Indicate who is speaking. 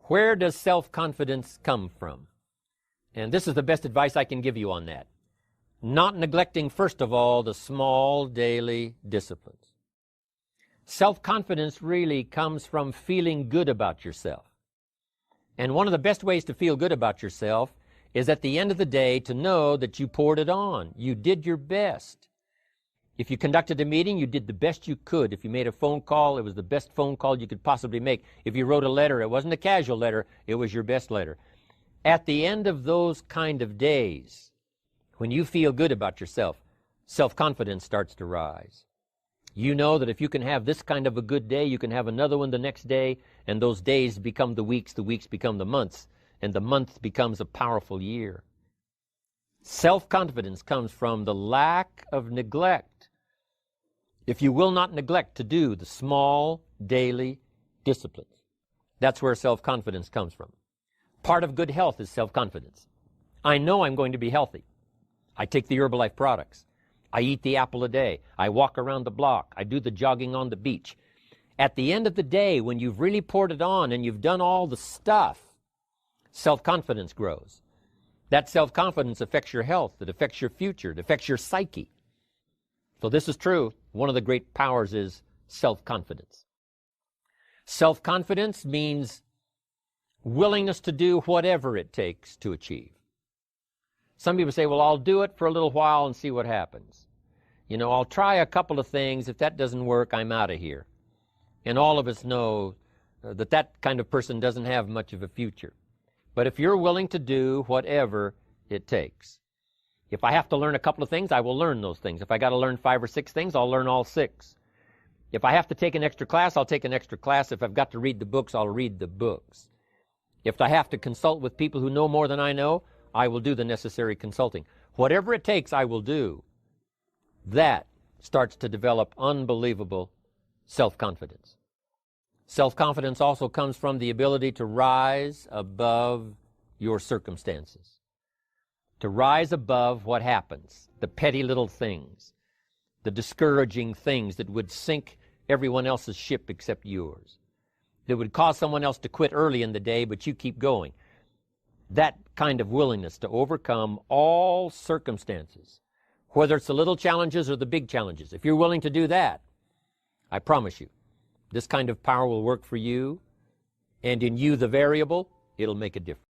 Speaker 1: Where does self-confidence come from? And this is the best advice I can give you on that. Not neglecting, first of all, the small daily disciplines. Self-confidence really comes from feeling good about yourself. And one of the best ways to feel good about yourself is at the end of the day to know that you poured it on. You did your best. If you conducted a meeting, you did the best you could. If you made a phone call, it was the best phone call you could possibly make. If you wrote a letter, it wasn't a casual letter, it was your best letter. At the end of those kind of days, when you feel good about yourself, self-confidence starts to rise. You know that if you can have this kind of a good day, you can have another one the next day, and those days become the weeks become the months, and the month becomes a powerful year. Self-confidence comes from the lack of neglect. If you will not neglect to do the small daily disciplines, that's where self-confidence comes from. Part of good health is self-confidence. I know I'm going to be healthy. I take the Herbalife products. I eat the apple a day. I walk around the block. I do the jogging on the beach. At the end of the day, when you've really poured it on and you've done all the stuff, self-confidence grows. That self-confidence affects your health. It affects your future. It affects your psyche. So this is true. One of the great powers is self-confidence. Self-confidence means willingness to do whatever it takes to achieve. Some people say, well, I'll do it for a little while and see what happens. You know, I'll try a couple of things. If that doesn't work, I'm out of here. And all of us know that that kind of person doesn't have much of a future. But if you're willing to do whatever it takes, if I have to learn a couple of things, I will learn those things. If I got to learn 5 or 6 things, I'll learn all 6. If I have to take an extra class, I'll take an extra class. If I've got to read the books, I'll read the books. If I have to consult with people who know more than I know, I will do the necessary consulting. Whatever it takes, I will do. That starts to develop unbelievable self-confidence. Self-confidence also comes from the ability to rise above your circumstances, to rise above what happens, the petty little things, the discouraging things that would sink everyone else's ship except yours, that would cause someone else to quit early in the day, but you keep going. That kind of willingness to overcome all circumstances, whether it's the little challenges or the big challenges. If you're willing to do that, I promise you, this kind of power will work for you, and in you, the variable, it'll make a difference.